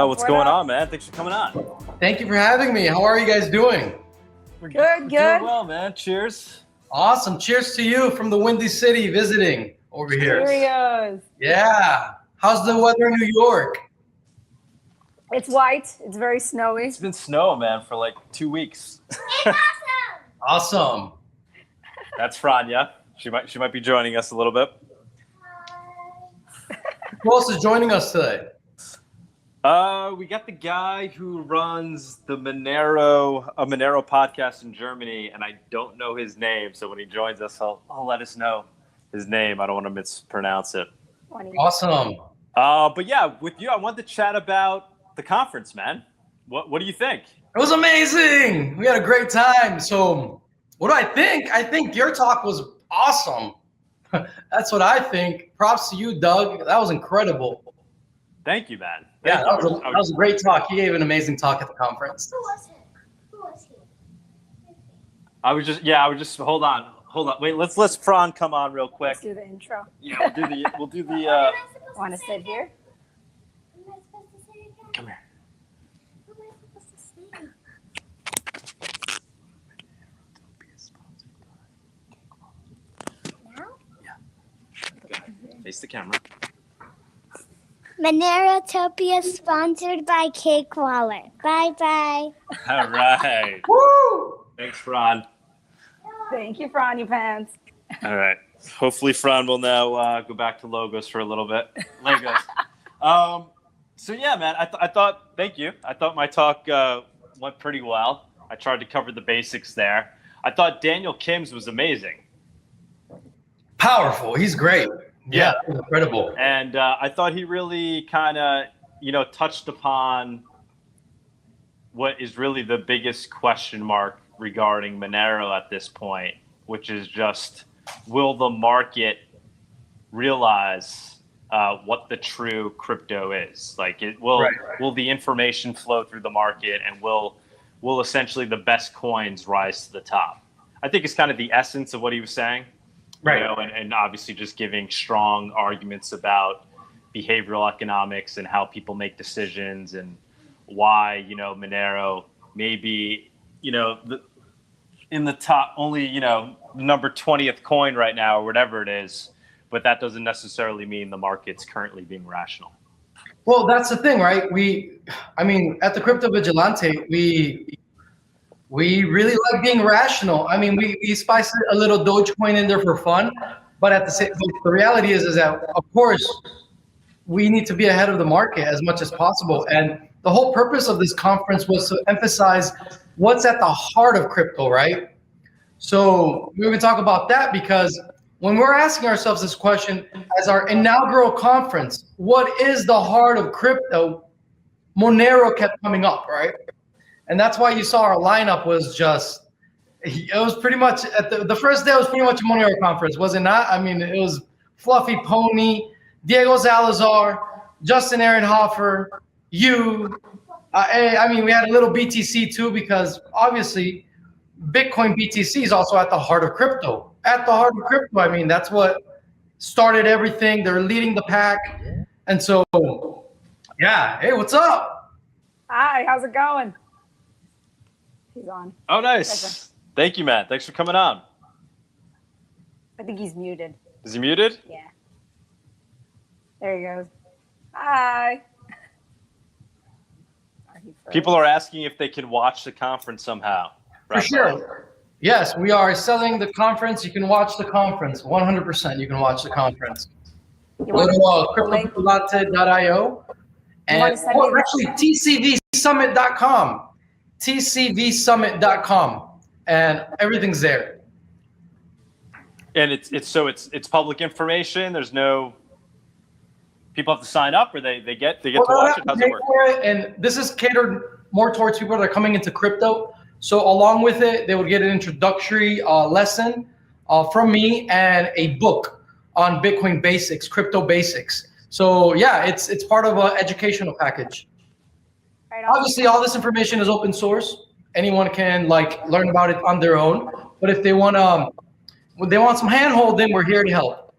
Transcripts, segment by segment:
Yo, what's going on, man? Thanks for coming on. Thank you for having me. How are you guys doing? We're Good. doing well, man. Cheers. Awesome. Cheers to you from the Windy City visiting over here. Cheers. Yeah. How's the weather in New York? It's white. It's very snowy. It's been snow, man, for like 2 weeks. Awesome. That's Franya. She might be joining us a little bit. Who else is joining us today? We got the guy who runs the Monero podcast in Germany, and I don't know his name. So when he joins us, I'll let us know his name. I don't want to mispronounce it. Awesome. But yeah, with you, I wanted to chat about the conference, man. What do you think? It was amazing. We had a great time. So what do I think? I think your talk was awesome. That's what I think. Props to you, Doug. That was incredible. Thank you, man. That was a great talk. He gave an amazing talk at the conference. Who was he? I was just hold on. Wait, let's Fran come on real quick. Let's do the intro. Yeah, we'll do the Want to sit here? Am I supposed to say it again? come here. What am I supposed to say? Now? Face the camera. Monerotopia sponsored by Cakewaller. Bye-bye. All right. Woo! Thanks, Fran. Thank you, Frony pants. All right. Hopefully, Fran will now go back to logos for a little bit. Legos. So yeah, man. I thought. Thank you. I thought my talk went pretty well. I tried to cover the basics there. I thought Daniel Kim's was amazing. Powerful. He's great. Yeah, that was incredible. And I thought he really kind of, touched upon what is really the biggest question mark regarding Monero at this point, which is just, will the market realize what the true crypto is? Like, will the information flow through the market, and will essentially the best coins rise to the top? I think it's kind of the essence of what he was saying. Right. And obviously just giving strong arguments about behavioral economics and how people make decisions, and why, Monero may be, in the top, only, number 20th coin right now or whatever it is, but that doesn't necessarily mean the market's currently being rational. Well, that's the thing, right? At the Crypto Vigilante, we really like being rational. We spice a little Dogecoin in there for fun, but the reality is that, of course, we need to be ahead of the market as much as possible. And the whole purpose of this conference was to emphasize what's at the heart of crypto, right? So we're going to talk about that, because when we're asking ourselves this question as our inaugural conference, what is the heart of crypto? Monero kept coming up, right? And that's why you saw our lineup was just, it was pretty much, the first day was pretty much a Monero conference, was it not? It was Fluffy Pony, Diego Salazar, Justin Ehrenhofer, you. We had a little BTC too, because obviously Bitcoin BTC is also at the heart of crypto. At the heart of crypto, that's what started everything. They're leading the pack. And so, yeah. Hey, what's up? Hi, how's it going? He's on. Oh, nice. Thank you, Matt. Thanks for coming on. I think he's muted. Is he muted? Yeah. There he goes. Hi. People are asking if they can watch the conference somehow. For sure. Yes, we are selling the conference. You can watch the conference. 100% you can watch the conference. Go to cryptocurrencies.io and actually tcvsummit.com. tcvsummit.com, and everything's there. And it's public information. There's no, people have to sign up, or they get to watch it. How's it work? And this is catered more towards people that are coming into crypto. So along with it, they would get an introductory lesson from me, and a book on Bitcoin basics, crypto basics. So yeah, it's part of an educational package. Right on. Obviously, all this information is open source. Anyone can learn about it on their own. But if they want some hand-holding, we're here to help.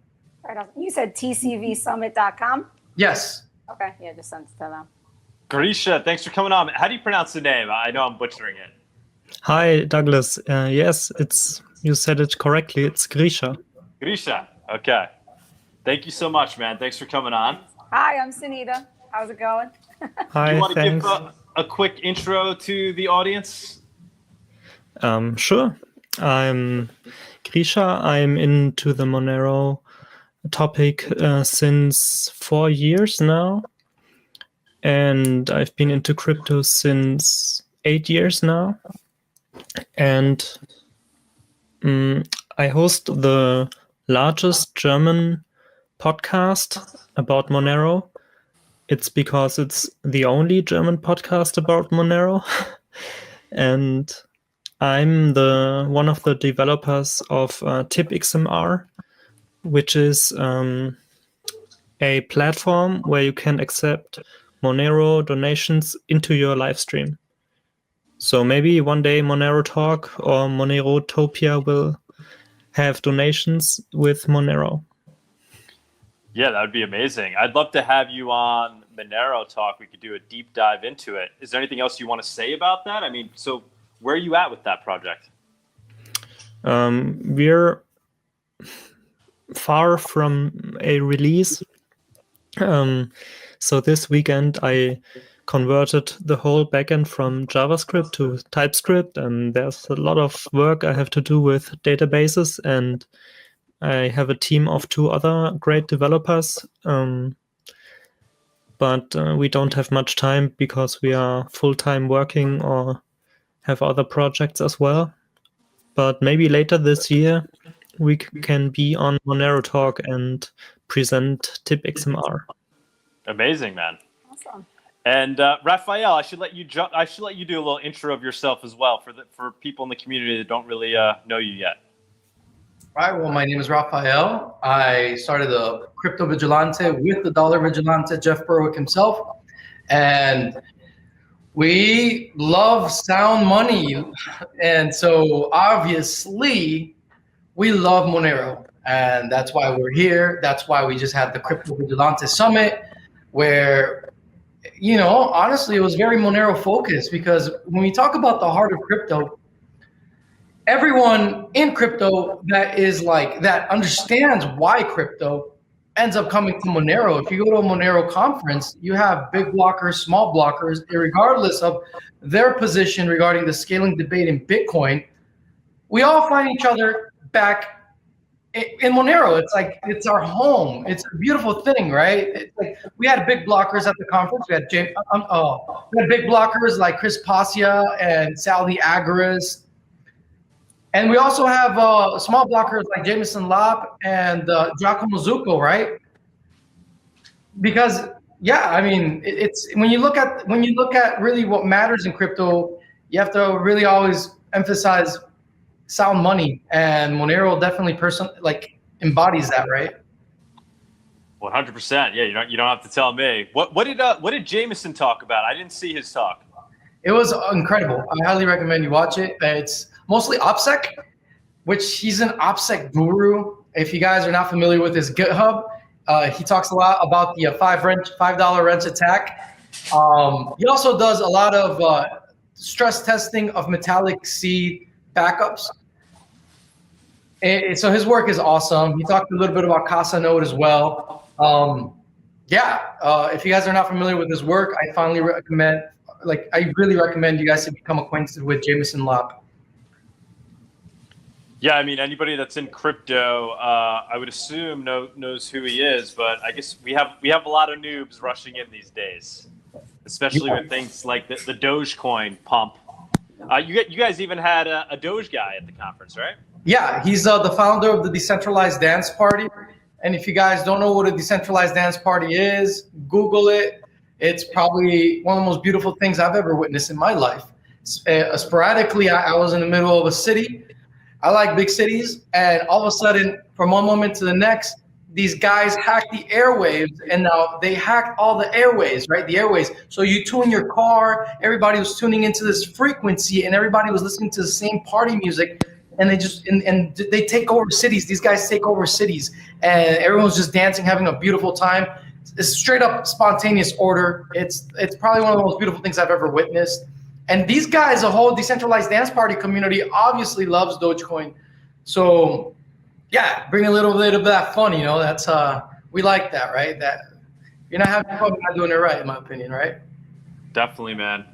Right on. You said tcvsummit.com? Yes. Okay, yeah, just send it to them. Grisha, thanks for coming on. How do you pronounce the name? I know I'm butchering it. Hi, Douglas. Yes, you said it correctly. It's Grisha. Grisha. Okay. Thank you so much, man. Thanks for coming on. Hi, I'm Sunita. How's it going? Hi, You want to thanks. give a quick intro to the audience? Sure. I'm Grisha. I'm into the Monero topic since 4 years now. And I've been into crypto since 8 years now. And I host the largest German podcast about Monero. It's because it's the only German podcast about Monero. And I'm one of the developers of TipXMR, which is a platform where you can accept Monero donations into your live stream. So maybe one day Monero Talk or Monerotopia will have donations with Monero. Yeah, that would be amazing. I'd love to have you on Monero Talk. We could do a deep dive into it. Is there anything else you want to say about that? I mean, so where are you at with that project? We're far from a release. So this weekend I converted the whole backend from JavaScript to TypeScript, and there's a lot of work I have to do with databases, and I have a team of 2 other great developers, but we don't have much time because we are full-time working or have other projects as well. But maybe later this year we can be on Monero Talk and present TipXMR. Amazing, man. Awesome. And Rafael, I should let you do a little intro of yourself as well for people in the community that don't really know you yet. All right, well, my name is Rafael. I started the Crypto Vigilante with the Dollar Vigilante, Jeff Berwick himself. And we love sound money. And so obviously we love Monero. And that's why we're here. That's why we just had the Crypto Vigilante Summit, where, you know, honestly, it was very Monero focused, because when we talk about the heart of crypto, everyone in crypto that understands why crypto ends up coming to Monero. If you go to a Monero conference, you have big blockers, small blockers, regardless of their position regarding the scaling debate in Bitcoin. We all find each other back in Monero. It's like, it's our home. It's a beautiful thing, right? It's like, we had big blockers at the conference. We had big blockers like Chris Pasia and Sally Agaris. And we also have small blockers like Jameson Lop and Giacomo Zucco, right? Because, yeah, I mean, it's when you look at really what matters in crypto, you have to really always emphasize sound money, and Monero definitely embodies that, right? 100%. Yeah, you don't have to tell me. What did Jameson talk about? I didn't see his talk. It was incredible. I highly recommend you watch it. It's mostly opsec, which he's an opsec guru. If you guys are not familiar with his GitHub, he talks a lot about the $5 wrench attack. He also does a lot of stress testing of metallic seed backups. And so his work is awesome. He talked a little bit about Casa Node as well. If you guys are not familiar with his work, I really recommend you guys to become acquainted with Jameson Lop. Yeah, I mean, anybody that's in crypto, I would assume knows who he is, but I guess we have a lot of noobs rushing in these days, especially with things like the Dogecoin pump. You guys even had a Doge guy at the conference, right? Yeah, he's the founder of the Decentralized Dance Party. And if you guys don't know what a Decentralized Dance Party is, Google it. It's probably one of the most beautiful things I've ever witnessed in my life. Sporadically, I was in the middle of a city. I like big cities. And all of a sudden, from one moment to the next, these guys hacked the airwaves, and now they hacked all the airways, right? The airways. So you tune your car, everybody was tuning into this frequency, and everybody was listening to the same party music. And they just and they take over cities. These guys take over cities, and everyone's just dancing, having a beautiful time. It's straight up spontaneous order. It's probably one of the most beautiful things I've ever witnessed. And these guys, the whole decentralized dance party community, obviously loves Dogecoin. So yeah, bring a little bit of that fun. You know, that's we like that, right? That you're not having fun, you're not doing it right, in my opinion, right? Definitely, man.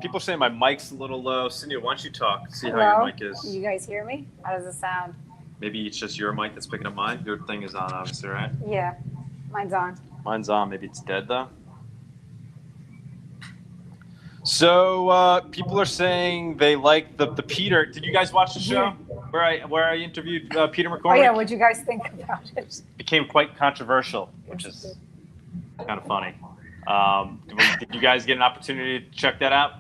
People are saying my mic's a little low. Cindy, why don't you talk? See how your mic is. You guys hear me? How does it sound? Maybe it's just your mic that's picking up mine. Your thing is on, obviously, right? Yeah, mine's on. Mine's on. Maybe it's dead, though. So people are saying they like the Peter. Did you guys watch the show where I interviewed Peter McCormick? Oh yeah, what'd you guys think about it? Became quite controversial, which is kind of funny. Did you guys get an opportunity to check that out?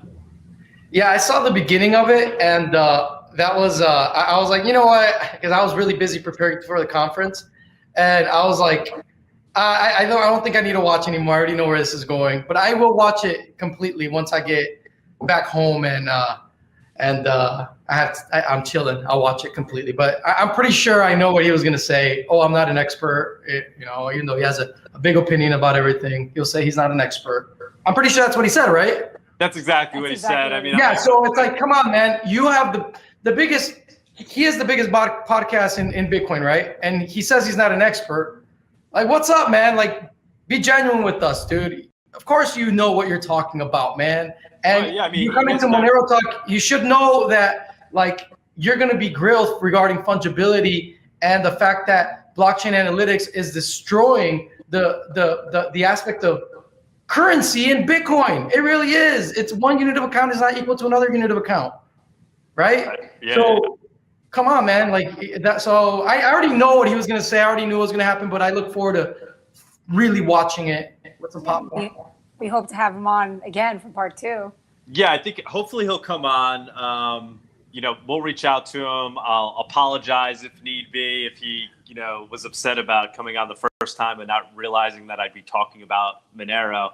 Yeah, I saw the beginning of it, and that was I was like, you know what? Because I was really busy preparing for the conference, and I was like, I don't think I need to watch anymore. I already know where this is going, but I will watch it completely once I get back home and I'm chilling. I'll watch it completely, but I'm pretty sure I know what he was gonna say. Oh, I'm not an expert. You know, even though he has a big opinion about everything, he'll say he's not an expert. I'm pretty sure that's what he said, right? That's exactly what he said. I mean, yeah. So it's like, come on, man. You have the biggest. He is the biggest podcast in Bitcoin, right? And he says he's not an expert. Like, what's up, man? Like, be genuine with us, dude. Of course, you know what you're talking about, man. And yeah, I mean, you come into Monero Talk, you should know that, like, you're going to be grilled regarding fungibility and the fact that blockchain analytics is destroying the aspect of currency in Bitcoin. It really is. It's one unit of account is not equal to another unit of account, right? Yeah. So come on, man. Like that. So I already know what he was going to say. I already knew what was going to happen, but I look forward to really watching it with some popcorn. We hope to have him on again for part 2. Yeah, I think hopefully he'll come on. You know, we'll reach out to him. I'll apologize if need be, if he, you know, was upset about coming on the first time and not realizing that I'd be talking about Monero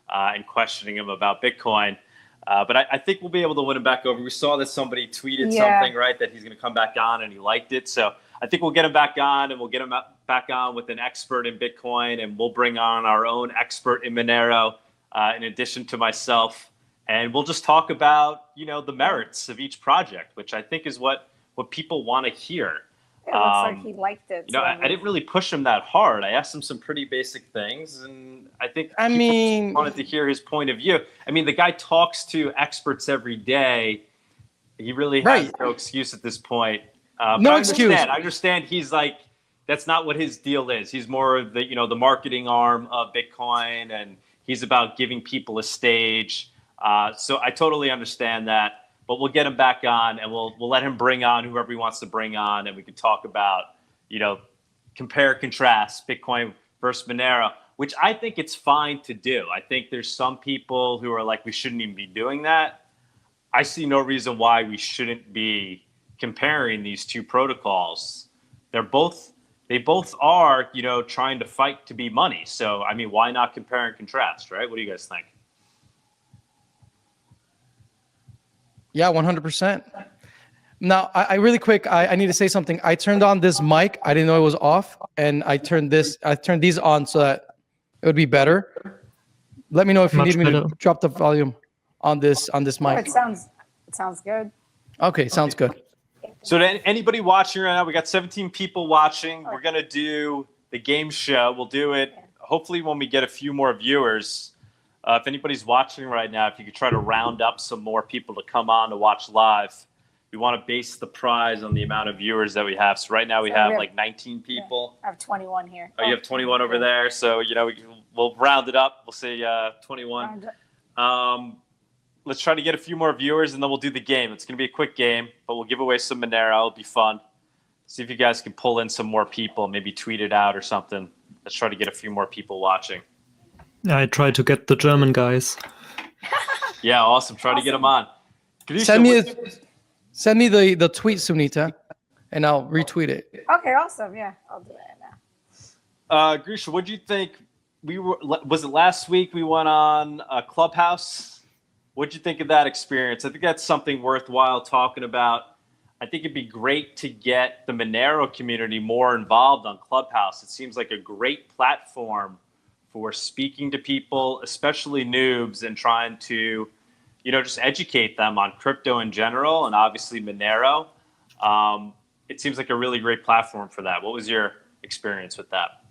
and questioning him about Bitcoin. But I think we'll be able to win him back over. We saw that somebody tweeted something, right, that he's going to come back on and he liked it. So I think we'll get him back on and we'll get him back on with an expert in Bitcoin, and we'll bring on our own expert in Monero in addition to myself. And we'll just talk about, you know, the merits of each project, which I think is what people want to hear. It looks like he liked it. You know, I didn't really push him that hard. I asked him some pretty basic things, and I think people wanted to hear his point of view. I mean, the guy talks to experts every day. He really has no excuse at this point. No excuse. I understand he's like, that's not what his deal is. He's more of the, you know, the marketing arm of Bitcoin, and he's about giving people a stage. So I totally understand that. But we'll get him back on, and we'll let him bring on whoever he wants to bring on, and we can talk about, you know, compare, contrast Bitcoin versus Monero, which I think it's fine to do. I think there's some people who are like, we shouldn't even be doing that. I see no reason why we shouldn't be comparing these two protocols. They both are, you know, trying to fight to be money. So, I mean, why not compare and contrast, right? What do you guys think? Yeah, 100%. Now, I really quick, I need to say something. I turned on this mic. I didn't know it was off, and I turned these on so that it would be better. Let me know if you need me to drop the volume on this mic. It sounds good. Okay, sounds good. So to anybody watching right now, we got 17 people watching. We're going to do the game show. We'll do it hopefully when we get a few more viewers. If anybody's watching right now, if you could try to round up some more people to come on to watch live. We want to base the prize on the amount of viewers that we have. So right now we have like 19 people. I have 21 here. Oh, you have 21 over there. So, you know, we'll round it up. We'll say 21. Let's try to get a few more viewers, and then we'll do the game. It's going to be a quick game, but we'll give away some Monero. It'll be fun. See if you guys can pull in some more people, maybe tweet it out or something. Let's try to get a few more people watching. I try to get the German guys. Yeah, awesome. Try to get them on. Send me the tweet, Sunita, and I'll retweet it. Okay, awesome. Yeah, I'll do that now. Grisha, what do you think? Was it last week we went on Clubhouse? What did you think of that experience? I think that's something worthwhile talking about. I think it'd be great to get the Monero community more involved on Clubhouse. It seems like a great platform for speaking to people, especially noobs, and trying to, just educate them on crypto in general and obviously Monero. It seems like a really great platform for that. What was your experience with that?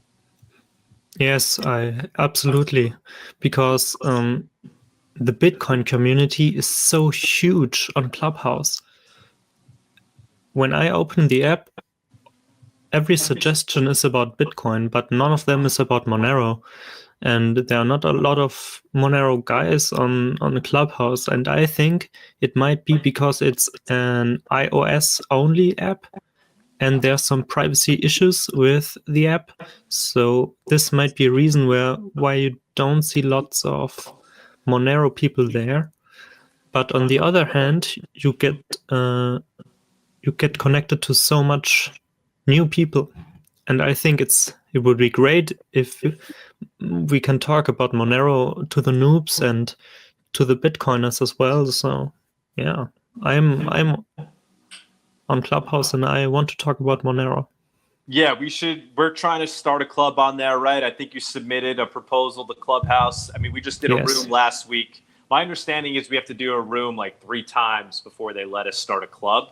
Yes, I absolutely, because the Bitcoin community is so huge on Clubhouse. When I open the app, every suggestion is about Bitcoin, but none of them is about Monero. And there are not a lot of Monero guys on Clubhouse. And I think it might be because it's an iOS only app and there's some privacy issues with the app. So this might be a reason why you don't see lots of Monero people there. But on the other hand, you get connected to so much new people. And I think it would be great if we can talk about Monero to the noobs and to the Bitcoiners as well. So yeah, I'm on Clubhouse and I want to talk about Monero. Yeah, we're trying to start a club on there, right? I think you submitted a proposal to Clubhouse. I mean, we just did a room last week. My understanding is we have to do a room like 3 times before they let us start a club.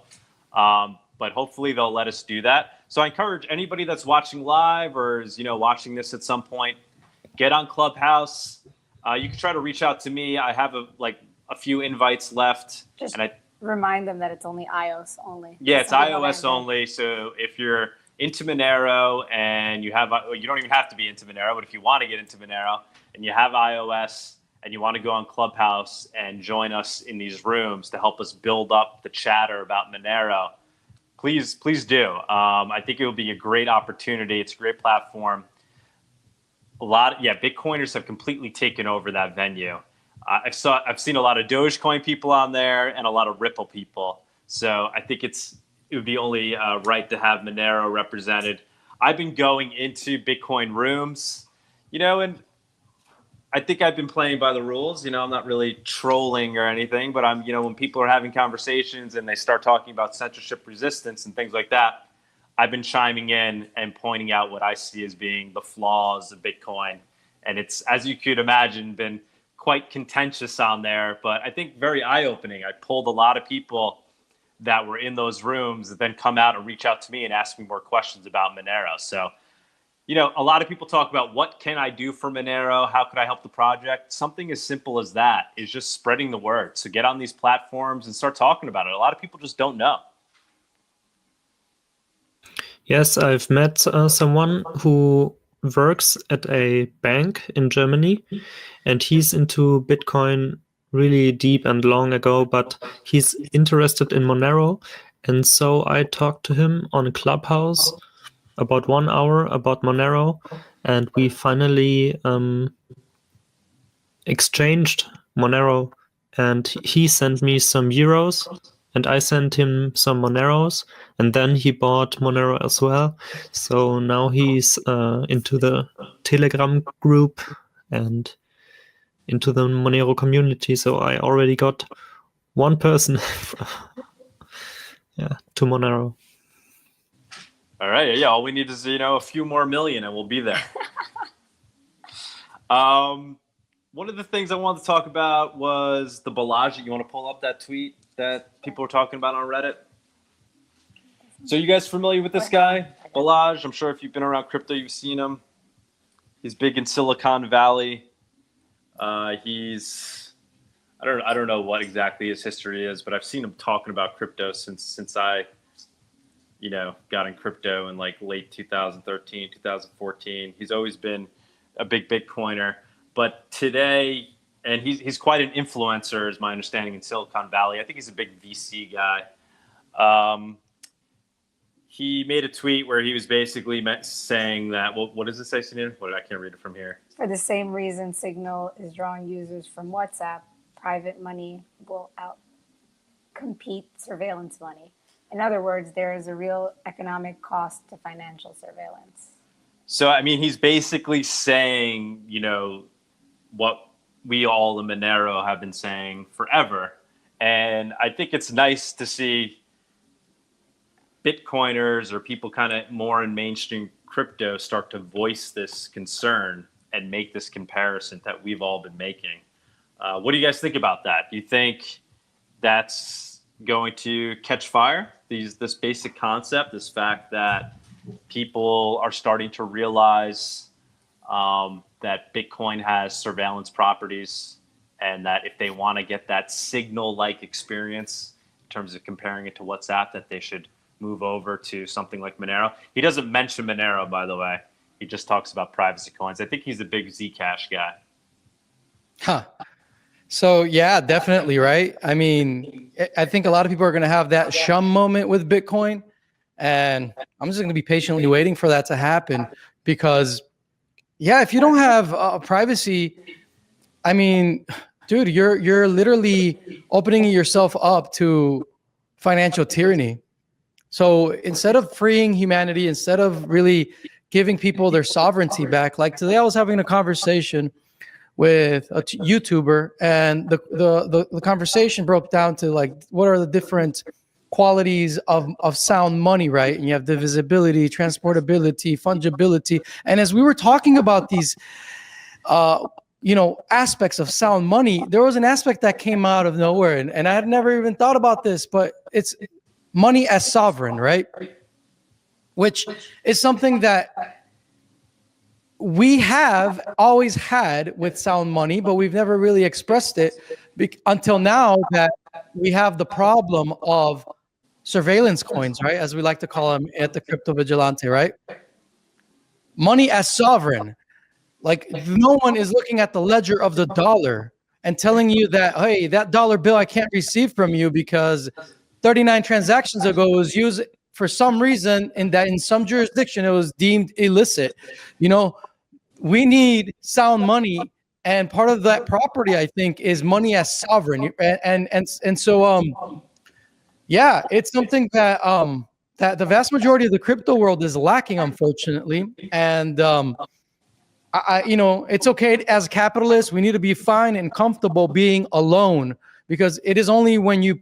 But hopefully they'll let us do that. So I encourage anybody that's watching live or is, watching this at some point, get on Clubhouse. You can try to reach out to me. I have a few invites left. Remind them that it's only iOS only. Yeah, it's iOS only. So if you're into Monero and you don't even have to be into Monero, but if you want to get into Monero and you have iOS and you want to go on Clubhouse and join us in these rooms to help us build up the chatter about Monero, please do. I think it will be a great opportunity. It's a great platform. Bitcoiners have completely taken over that venue. I've seen a lot of Dogecoin people on there and a lot of Ripple people. So I think it would be only right to have Monero represented. I've been going into Bitcoin rooms, and I think I've been playing by the rules. I'm not really trolling or anything, but when people are having conversations and they start talking about censorship resistance and things like that, I've been chiming in and pointing out what I see as being the flaws of Bitcoin. And it's, as you could imagine, been quite contentious on there, but I think very eye-opening. I pulled a lot of people that were in those rooms that then come out and reach out to me and ask me more questions about Monero. So, a lot of people talk about what can I do for Monero? How could I help the project? Something as simple as that is just spreading the word. So get on these platforms and start talking about it. A lot of people just don't know. Yes, I've met someone who works at a bank in Germany, and he's into Bitcoin really deep and long ago, but he's interested in Monero. And so I talked to him on Clubhouse about 1 hour about Monero, and we finally exchanged Monero, and he sent me some euros and I sent him some Moneros, and then he bought Monero as well. So now he's into the Telegram group and into the Monero community. So I already got one person to Monero. All right. Yeah. All we need is, a few more million and we'll be there. One of the things I wanted to talk about was the Balaji. You want to pull up that tweet that people were talking about on Reddit? So you guys familiar with this guy, Balaj? I'm sure if you've been around crypto, you've seen him. He's big in Silicon Valley. I don't know what exactly his history is, but I've seen him talking about crypto since I got in crypto in like late 2013, 2014. He's always been a big Bitcoiner. But today, and he's quite an influencer, is my understanding, in Silicon Valley. I think he's a big VC guy. He made a tweet where he was basically saying that, well, what does it say, Sunil? I can't read it from here. For the same reason Signal is drawing users from WhatsApp, private money will outcompete surveillance money. In other words, there is a real economic cost to financial surveillance. So, he's basically saying, what we all in Monero have been saying forever. And I think it's nice to see Bitcoiners or people kind of more in mainstream crypto start to voice this concern and make this comparison that we've all been making. What do you guys think about that? Do you think that's going to catch fire? This basic concept, this fact that people are starting to realize that Bitcoin has surveillance properties, and that if they want to get that signal-like experience in terms of comparing it to WhatsApp, that they should move over to something like Monero. He doesn't mention Monero, by the way. He just talks about privacy coins. I think he's a big Zcash guy. Huh. So yeah, definitely, right? I mean, I think a lot of people are going to have that shum moment with Bitcoin, and I'm just going to be patiently waiting for that to happen because, yeah, if you don't have privacy, I mean, dude, you're literally opening yourself up to financial tyranny. So instead of freeing humanity, instead of really giving people their sovereignty back, like today I was having a conversation with a YouTuber, and the conversation broke down to like, what are the different qualities of sound money, right? And you have divisibility, transportability, fungibility. And as we were talking about these, aspects of sound money, there was an aspect that came out of nowhere, and I had never even thought about this, but it's money as sovereign, right? Which is something that we have always had with sound money, but we've never really expressed it until now that we have the problem of surveillance coins, right? As we like to call them at the Crypto Vigilante, right? Money as sovereign. Like no one is looking at the ledger of the dollar and telling you that, hey, that dollar bill I can't receive from you because 39 transactions ago it was used for some reason, and that in some jurisdiction it was deemed illicit. We need sound money, and part of that property, I think, is money as sovereign. And so yeah, it's something that that the vast majority of the crypto world is lacking, unfortunately. And it's okay as capitalists. We need to be fine and comfortable being alone, because it is only when you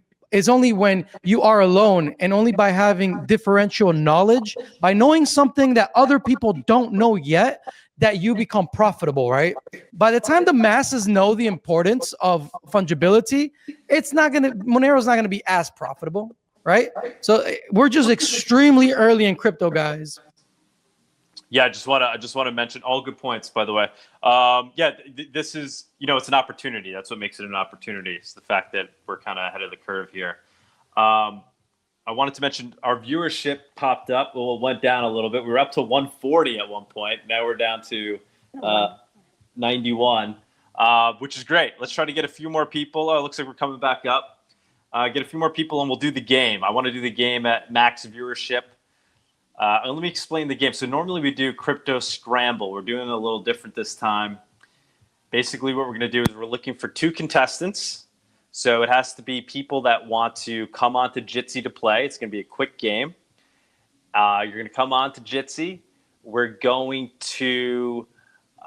are alone, and only by having differential knowledge, by knowing something that other people don't know yet, that you become profitable, right? By the time the masses know the importance of fungibility, Monero's not gonna be as profitable, right? So we're just extremely early in crypto, guys. Yeah, I just want to mention all good points, by the way. This is, it's an opportunity. That's what makes it an opportunity. It's the fact that we're kind of ahead of the curve here. I wanted to mention our viewership popped up. Well, it went down a little bit. We were up to 140 at one point. Now we're down to 91, which is great. Let's try to get a few more people. It looks like we're coming back up. Get a few more people, and we'll do the game. I want to do the game at max viewership. Let me explain the game. So normally we do Crypto Scramble. We're doing it a little different this time. Basically what we're going to do is we're looking for 2 contestants. So it has to be people that want to come on to Jitsi to play. It's going to be a quick game. You're going to come on to Jitsi. We're going to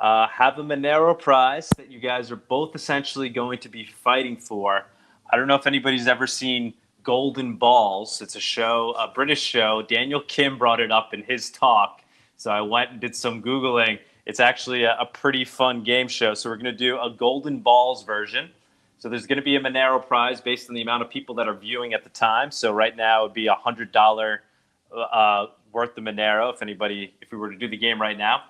have a Monero prize that you guys are both essentially going to be fighting for. I don't know if anybody's ever seen Golden Balls. It's a show, a British show. Daniel Kim brought it up in his talk. So I went and did some Googling. It's actually a pretty fun game show. So we're going to do a Golden Balls version. So there's going to be a Monero prize based on the amount of people that are viewing at the time. So right now it would be $100 worth of Monero if we were to do the game right now.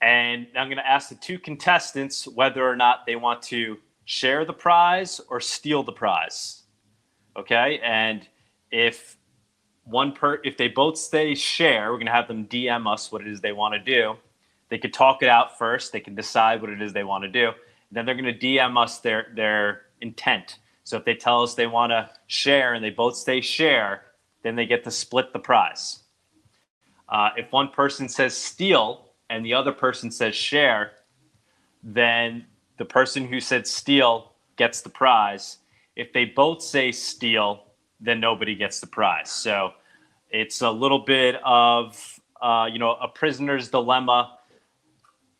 And I'm going to ask the 2 contestants whether or not they want to share the prize or steal the prize. Okay, and if they both say share, we're going to have them DM us what it is they want to do. They could talk it out first. They can decide what it is they want to do. Then they're going to DM us their intent. So if they tell us they want to share and they both say share, then they get to split the prize. If one person says steal and the other person says share, then the person who said steal gets the prize. If they both say steal, then nobody gets the prize. So it's a little bit of a prisoner's dilemma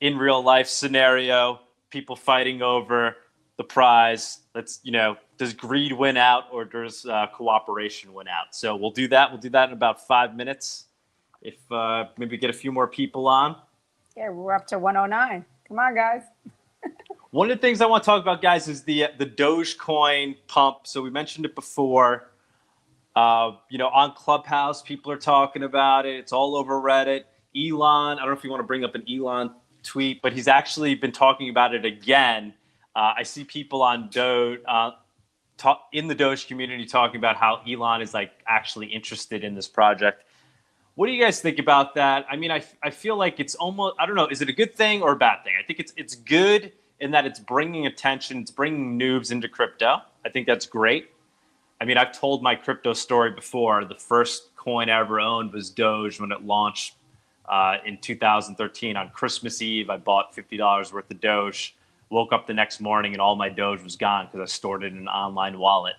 in real life scenario. People fighting over the prize. Does greed win out or does cooperation win out? So we'll do that. We'll do that in about 5 minutes. If maybe get a few more people on. Yeah, we're up to 109. Come on, guys. One of the things I want to talk about, guys, is the Dogecoin pump. So we mentioned it before. On Clubhouse, people are talking about it. It's all over Reddit. Elon, I don't know if you want to bring up an Elon tweet, but he's actually been talking about it again. I see people on Doge, in the Doge community talking about how Elon is like actually interested in this project. What do you guys think about that? I mean, I feel like it's almost, I don't know, is it a good thing or a bad thing? I think it's good in that it's bringing attention, it's bringing noobs into crypto. I think that's great. I mean, I've told my crypto story before. The first coin I ever owned was Doge when it launched in 2013. On Christmas Eve, I bought $50 worth of Doge, woke up the next morning and all my Doge was gone because I stored it in an online wallet.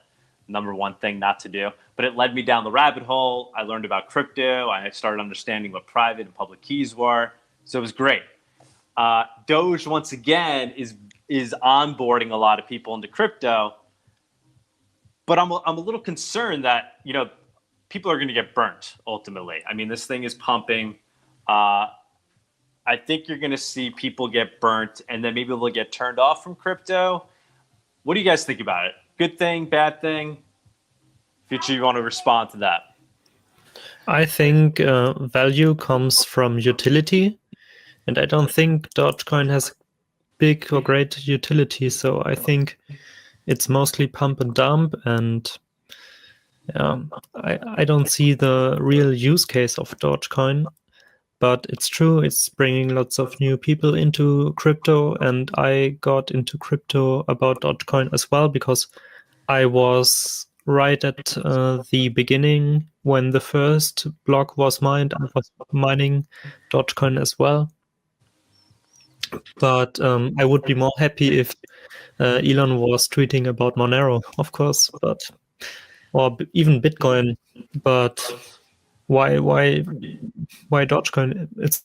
Number one thing not to do. But it led me down the rabbit hole. I learned about crypto. I started understanding what private and public keys were. So it was great. Doge, once again, is onboarding a lot of people into crypto. But I'm a little concerned that, people are going to get burnt ultimately. I mean, this thing is pumping. I think you're going to see people get burnt and then maybe they'll get turned off from crypto. What do you guys think about it? Good thing, bad thing? Future, you want to respond to that? I think value comes from utility, and I don't think Dogecoin has big or great utility. So I think it's mostly pump and dump, and I don't see the real use case of Dogecoin. But it's true, it's bringing lots of new people into crypto, and I got into crypto about Dogecoin as well because I was right at the beginning when the first block was mined. I was mining Dogecoin as well. But I would be more happy if Elon was tweeting about Monero, of course, or even Bitcoin. But why Dogecoin? It's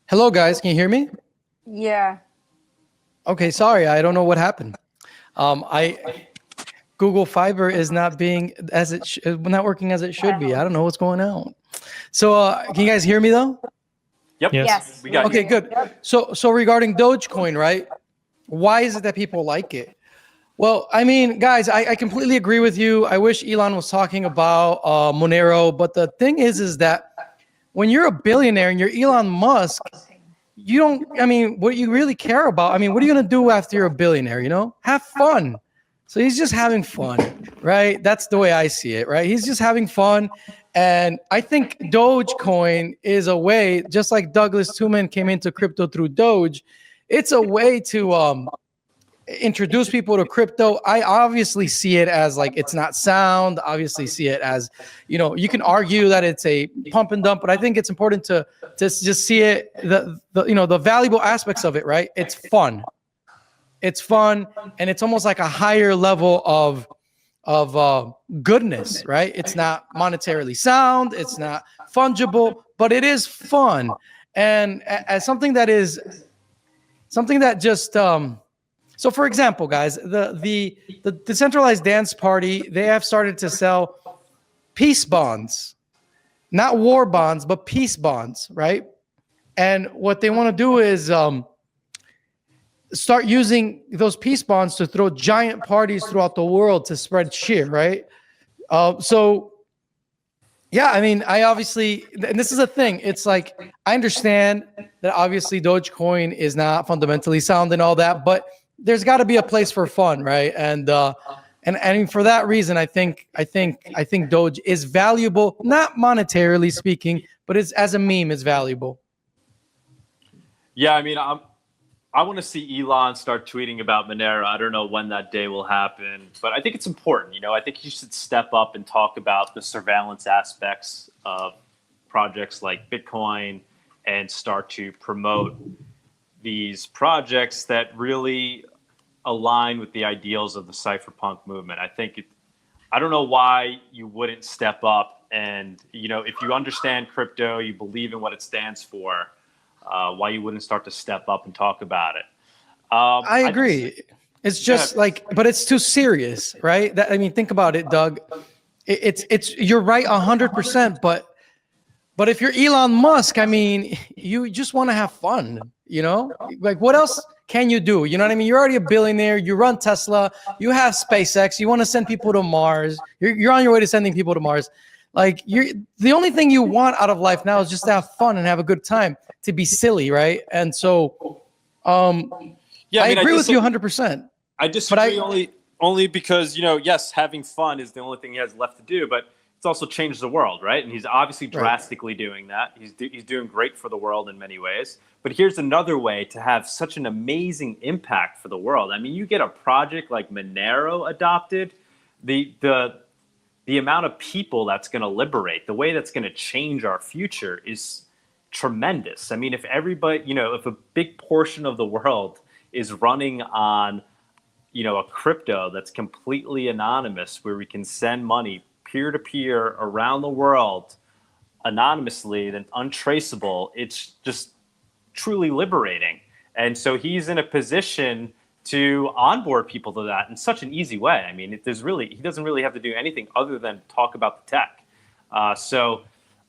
Hello, guys. Can you hear me? Yeah. Okay, sorry. I don't know what happened. Google Fiber is not being not working as it should be. I don't know what's going on. So, can you guys hear me though? Yep. Yes. We got Okay, you. good. So regarding Dogecoin, right? Why is it that people like it? Well, I mean, guys, I completely agree with you. I wish Elon was talking about Monero, but the thing is that when you're a billionaire and you're Elon Musk, you don't, I mean, what you really care about, I mean, what are you going to do after you're a billionaire, Have fun. So he's just having fun, right? That's the way I see it, right? He's just having fun. And I think Dogecoin is a way, just like Douglas Tuman came into crypto through Doge, it's a way to introduce people to crypto. I obviously see it as like it's not sound. Obviously see it as, you can argue that it's a pump and dump, but I think it's important to just see it, the valuable aspects of it, right? It's fun. It's fun, and it's almost like a higher level of goodness, right? It's not monetarily sound, it's not fungible, but it is fun. And as something that just so for example, guys, the decentralized dance party, they have started to sell peace bonds, not war bonds, but peace bonds, right? And what they want to do is start using those peace bonds to throw giant parties throughout the world to spread cheer, right? So, yeah, I mean, I obviously, and this is a thing, it's like, I understand that obviously Dogecoin is not fundamentally sound and all that, but there's got to be a place for fun, right? And for that reason, I think Doge is valuable, not monetarily speaking, but it's as a meme is valuable. Yeah, I mean, I want to see Elon start tweeting about Monero. I don't know when that day will happen, but I think it's important. I think he should step up and talk about the surveillance aspects of projects like Bitcoin and start to promote these projects that really align with the ideals of the cypherpunk movement. I don't know why you wouldn't step up and, if you understand crypto, you believe in what it stands for, why you wouldn't start to step up and talk about it. I agree. It's just but it's too serious, right? Think about it, Doug. It's you're right 100%, but if you're Elon Musk, you just want to have fun, Like what else can you do? You know what I mean? You're already a billionaire. You run Tesla. You have SpaceX. You want to send people to Mars. You're on your way to sending people to Mars. Like the only thing you want out of life now is just to have fun and have a good time, to be silly, right? And so, I agree with you 100%. I disagree only because, yes, having fun is the only thing he has left to do, but it's also changed the world, right? And he's obviously drastically doing that. He's doing great for the world in many ways. But here's another way to have such an amazing impact for the world. You get a project like Monero adopted, the amount of people that's going to liberate, the way that's going to change our future is tremendous. If everybody, if a big portion of the world is running on, a crypto that's completely anonymous, where we can send money peer-to-peer around the world anonymously and untraceable, it's just truly liberating. And so he's in a position to onboard people to that in such an easy way. He doesn't really have to do anything other than talk about the tech. So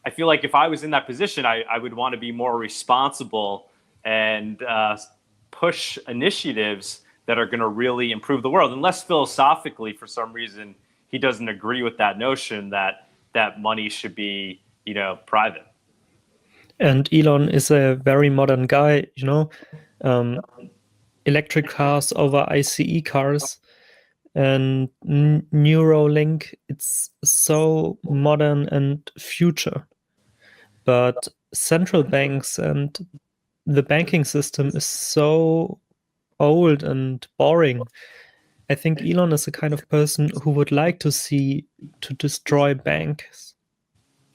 I feel like if I was in that position, I would want to be more responsible and push initiatives that are going to really improve the world. Unless philosophically, for some reason, he doesn't agree with that notion that money should be, private. And Elon is a very modern guy, electric cars over ICE cars and Neuralink. It's so modern and future. But central banks and the banking system is so old and boring. I think Elon is the kind of person who would like to destroy banks.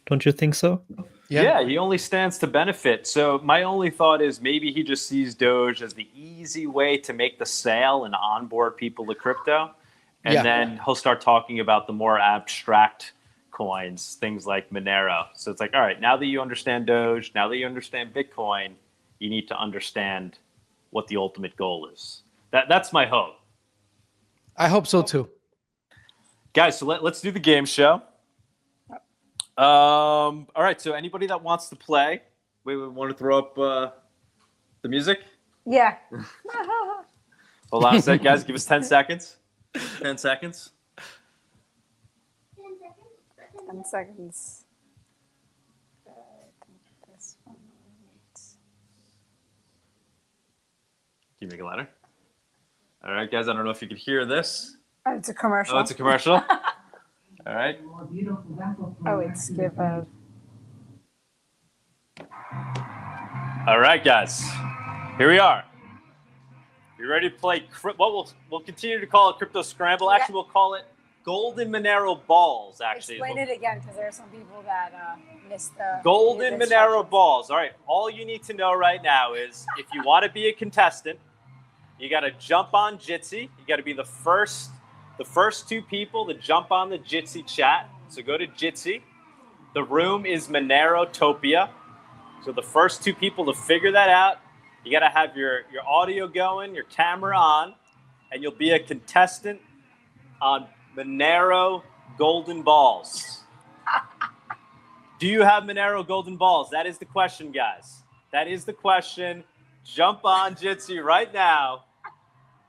Don't you think so? Yeah, he only stands to benefit. So my only thought is maybe he just sees Doge as the easy way to make the sale and onboard people to crypto. And then he'll start talking about the more abstract coins, things like Monero. So it's like, all right, now that you understand Doge, now that you understand Bitcoin, you need to understand what the ultimate goal is. That's my hope. I hope so too. Guys, so let's do the game show. All right, so anybody that wants to play, we want to throw up the music? Yeah. Hold on a sec, guys. Give us 10 seconds. 10 seconds. 10 seconds. Can you make it louder? All right, guys, I don't know if you could hear this. Oh, it's a commercial. Oh, it's a commercial? All right. Oh, it's give a... All right, guys. Here we are. You ready to play what we'll continue to call it Crypto Scramble. Actually, we'll call it Golden Monero Balls, actually. Explain it again, because there are some people that missed the... Golden Monero Balls. All right, all you need to know right now is if you want to be a contestant, you got to jump on Jitsi. You got to be the first two people to jump on the Jitsi chat. So go to Jitsi. The room is Monerotopia. So the first two people to figure that out, you got to have your audio going, your camera on, and you'll be a contestant on Monero Golden Balls. Do you have Monero Golden Balls? That is the question, guys. That is the question. Jump on Jitsi right now.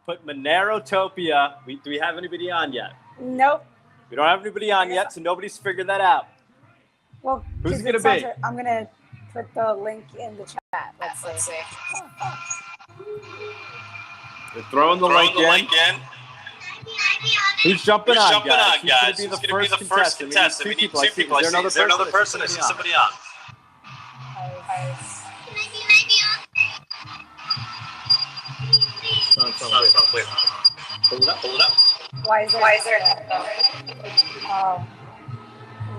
Put Monerotopia. Do we have anybody on yet? Nope. We don't have anybody on yet, so nobody's figured that out. Well, who's it going to be? I'm going to put the link in the chat. Let's see. We're throwing the link in. Who's jumping on, guys? Who's going to be the first contestant? We need two people. Is there another person? I see somebody on. Pull it up. Why is there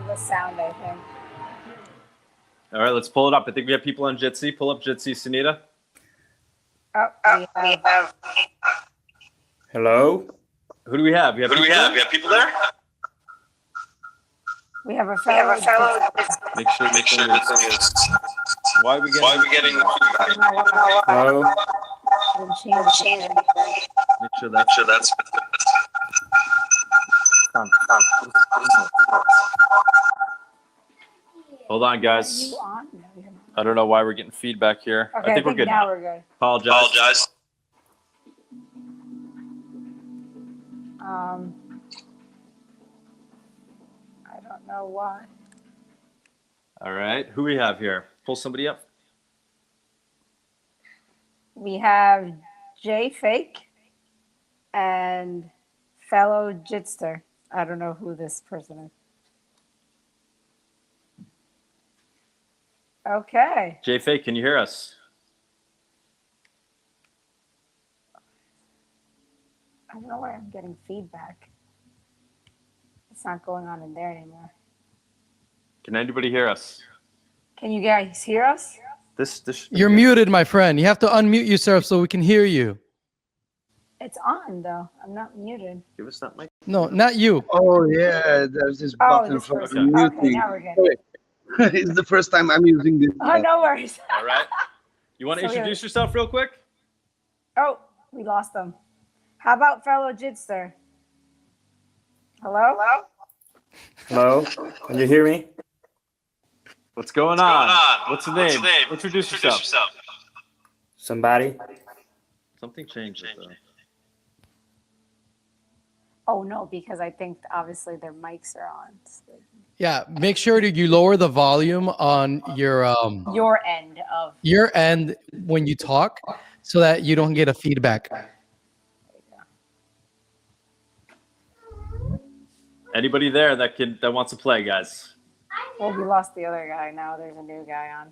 the sound, I think. All right, let's pull it up. I think we have people on Jitsi. Pull up Jitsi, Sunita. Oh, we have Hello? Who do we have? We have people there? we have a fellow. Make sure the thing is. Why are we getting Hello? Change it. Make sure that's Hold on, guys. You on? No, you're not. I don't know why we're getting feedback here. Okay, I think we're good now now. we're good. Apologize. I don't know why. All right, who we have here? Pull somebody up. We have Jay Fake and fellow Jitster. I don't know who this person is. Okay. Jay Fake, can you hear us? I don't know why I'm getting feedback. It's not going on in there anymore. Can anybody hear us? Can you guys hear us? This You're muted, my friend. You have to unmute yourself so we can hear you. It's on though. I'm not muted. Give us that mic. No, not you. Oh yeah, there's this Oh, button this for person. Okay, muting. now we're good. It's the first time I'm using this. Oh, no worries. All right. You want to So we introduce yourself real quick? Oh, we lost them. How about fellow Jitster? Hello? Hello? Can you hear me? What's going on? What's the name? Introduce yourself. Somebody? Something changed. Oh no, because I think obviously their mics are on. So Yeah, make sure that you lower the volume on your end when you talk, so that you don't get a feedback. Anybody there that wants to play, guys? Well, we lost the other guy. Now there's a new guy on.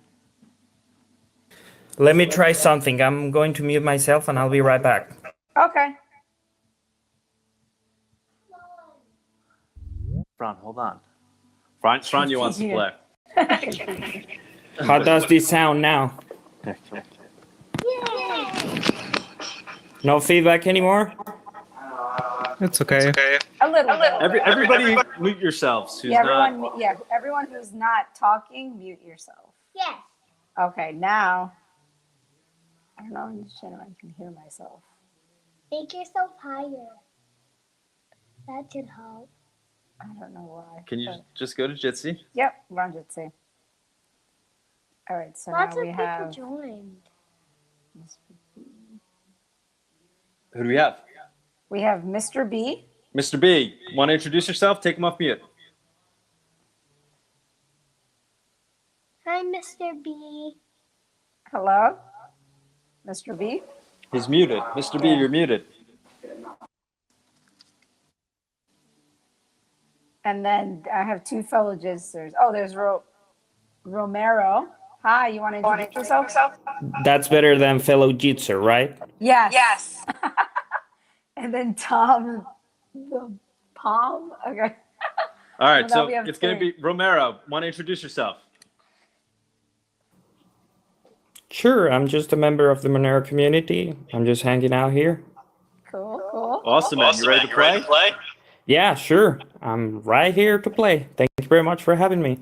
Let me try something. I'm going to mute myself and I'll be right back. Okay. Fran, hold on. Fran, you wants to play. How does this sound now? No feedback anymore? It's okay. A little bit. Everybody mute yourselves. Who's Everyone who's not talking, mute yourself. Yes. Okay, now I don't know in this channel I can hear myself. Make yourself higher. That should help. I don't know why. Can you just go to Jitsi? Yep, we're on Jitsi. All right, so Lots now of we people have joined. Who do we have? we have Mr. B. Mr. B, want to introduce yourself? Take him off mute. Hi, Mr. B. Hello, Mr. B. He's muted. Mr. B, you're muted. And then I have two fellow Jizzers. Oh, there's Romero. Hi, you want to introduce yourself? That's better than fellow Jitser, right? Yes. And then Tom the Palm. Okay. All right, Well, now so we have it's going to three. be Romero. Want to introduce yourself? Sure, I'm just a member of the Monero community. I'm just hanging out here. Cool. Awesome, man. You ready to play? Yeah, sure. I'm right here to play. Thank you very much for having me.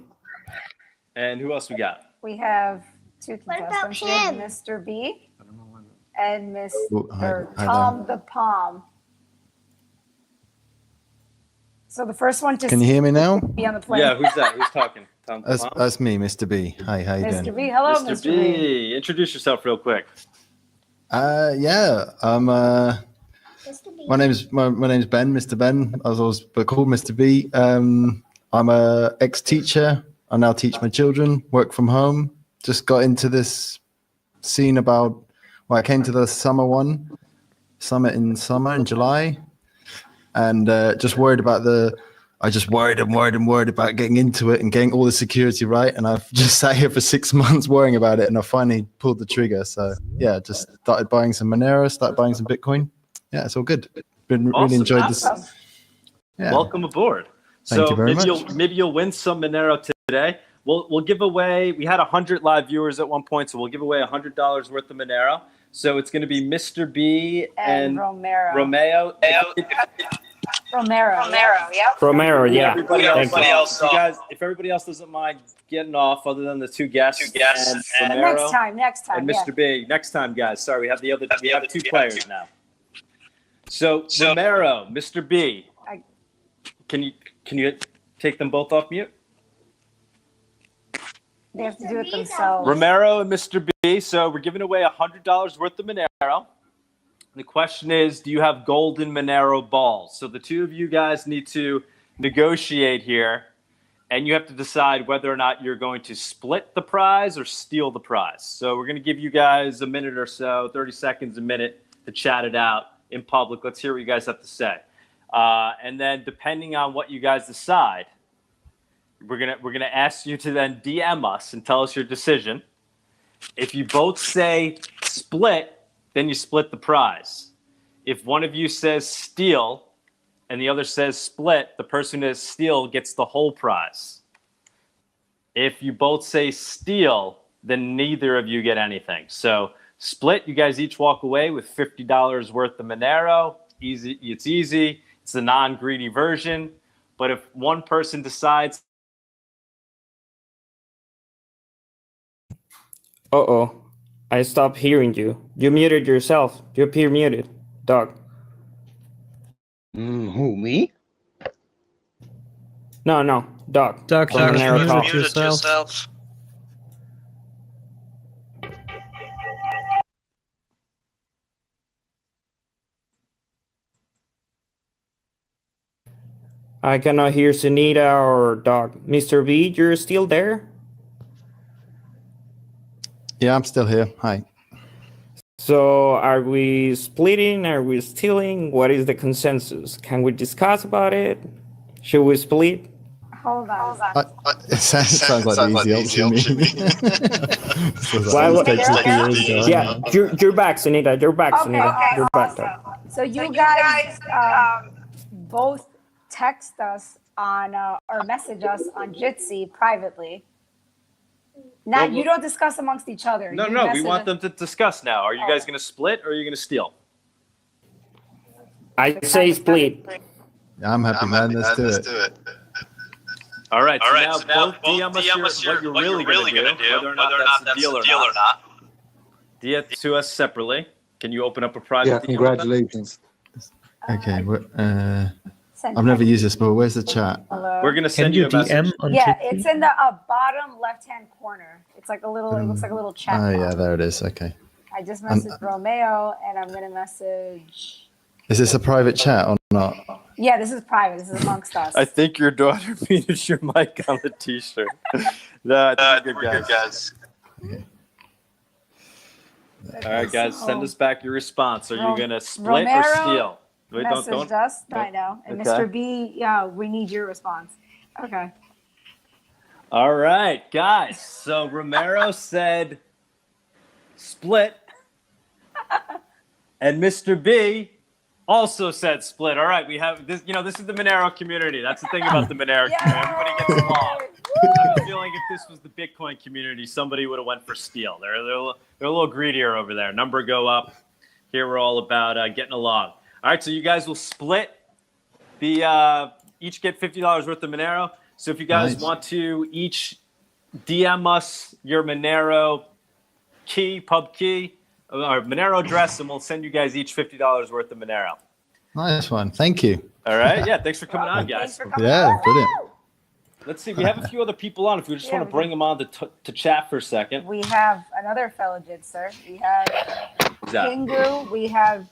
And who else we got? We have two What about contestants. We have him? Mr. B and Oh, hi Tom the Palm. So the first one just Can you hear me now? be on the plane. Yeah, who's that? Who's talking? Tom That's me, Mr. B. Hi, how you Mr. doing? B. Hello, Mr. B. Introduce yourself real quick. Yeah, I'm. Mr. B. My name's Ben, Mr. Ben. I was always called Mr. B. I'm a ex-teacher. I now teach my children. Work from home. Just got into this scene about. Well, I came to the summit in July, and just worried about I just worried about getting into it and getting all the security right. And I've just sat here for 6 months worrying about it, and I finally pulled the trigger. So yeah, just started buying some Monero, started buying some Bitcoin. Yeah, it's all good. Been Awesome. really enjoyed this. Awesome. Yeah. Welcome aboard. Thank So you very maybe much. maybe you'll win some Monero today. we'll give away. We had 100 live viewers at one point, so we'll give away $100 worth of Monero. So it's going to be Mr. B and Romero. Romeo. Romero, yep. Romero, yeah. Everybody Thank you. else, you guys, if everybody else doesn't mind getting off, other than the two guests and Romero Next time, and Mr. B. Next time, guys. Sorry, we have two players now. So Romero, Mr. B, can you take them both off mute? They have to do it themselves. Romero and Mr. B. So we're giving away $100 worth of Monero. The question is, do you have golden Monero balls? So the two of you guys need to negotiate here, and you have to decide whether or not you're going to split the prize or steal the prize. So we're going to give you guys a minute or so, 30 seconds, a minute to chat it out in public. Let's hear what you guys have to say. And then depending on what you guys decide, we're gonna ask you to then DM us and tell us your decision. If you both say split, then you split the prize. If one of you says steal and the other says split, the person who says steal gets the whole prize. If you both say steal, then neither of you get anything. So split, you guys each walk away with $50 worth of Monero. Easy, it's easy. It's the non-greedy version. But if one person decides, Uh-oh. I stopped hearing you. You muted yourself. You appear muted. Dog. Who, me? No. Dog. Doug, From you Monero Talk. muted yourself. I cannot hear Sunita or Dog. Mr. B, you're still there? Yeah, I'm still here. Hi. So are we splitting? Are we stealing? What is the consensus? Can we discuss about it? Should we split? Hold on. It sounds like the easy option to me. Why would- Yeah. You're back, Sunita. You're back, Sunita. Okay, You're back, awesome. Dog. So you guys both text us on or message us on Jitsi privately. Now you don't discuss amongst each other. no, You we message want us- them to discuss now. Are you guys going to split or are you going to steal? I say split. I'm happy, man. Let's do it. All right. So now both DM us what you're really going to do, whether or not that's a deal or not. DM it to us separately. Can you open up a private? Yeah, DM? congratulations. Okay. Send I've never used this before. Where's the chat? Hello. We're going to Can send you you a message. DM on Yeah, Jitsi? it's in the bottom left-hand corner. It's like a little. It looks like a little chat. Oh, yeah, box. there it is. Okay. I just messaged Romeo, and I'm gonna message. Is this a private chat or not? Yeah, this is private. This is amongst us. I think your daughter muted your mic on the T-shirt. No, I think we're good, guys. Okay. All right, guys, send us back your response. Are you going to split or Romero steal? Wait, messaged us. I know. And Okay. Mr. B, yeah, we need your response. Okay. All right, guys. So Romero said split, and Mr. B also said split. All right, we have this. This is the Monero community. That's the thing about the Monero community. Everybody gets along. I have a feeling if this was the Bitcoin community, somebody would have went for steal. They're a little greedier over there. Number go up. Here we're all about getting along. All right, so you guys will split the each get $50 worth of Monero. So if you guys want to each DM us your Monero key, pub key, or Monero address, and we'll send you guys each $50 worth of Monero. Nice one. Thank you. All right? Yeah, thanks for coming on, Thanks guys. for coming Yeah, on. brilliant. Let's see. We have a few other people on. If we just want to bring them on to chat for a second. We have another fellow Jitser. We have Who's that? Kingu. We have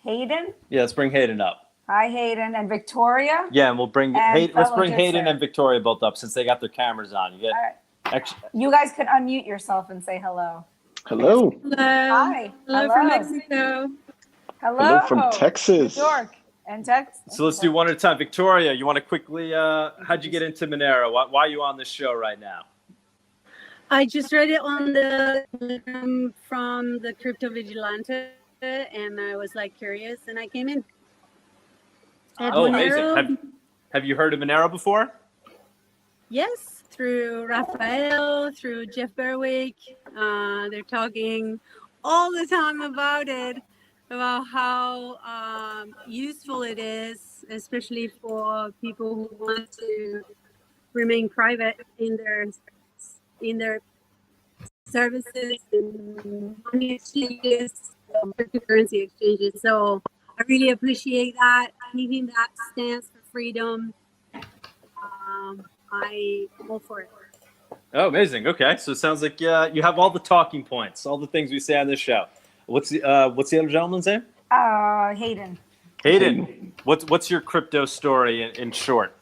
Hayden. Yeah, let's bring Hayden up. Hi, Hayden. And Victoria. Yeah, and we'll bring And let's fellow bring Hayden Jitser. and Victoria both up since they got their cameras on. You get All right. extra. You guys can unmute yourself and say hello. Hello. Hello. Hi. Hello from Mexico. Hello. Hello from Texas. New York and Texas. So let's do one at a time. Victoria, you want to quickly? How'd you get into Monero? Why are you on this show right now? I just read it on the from the Crypto Vigilante, and I was like curious, and I came in. And Oh, Monero- amazing! Have you heard of Monero before? Yes, through Rafael, through Jeff Berwick. They're talking all the time about it, about how useful it is, especially for people who want to remain private in their services and money exchanges, cryptocurrency exchanges. So I really appreciate that, anything that stands for freedom. I'm all for it. Oh, amazing. Okay, so it sounds like you have all the talking points, all the things we say on this show. What's the other gentleman's name? Hayden. Hayden. What's your crypto story in short?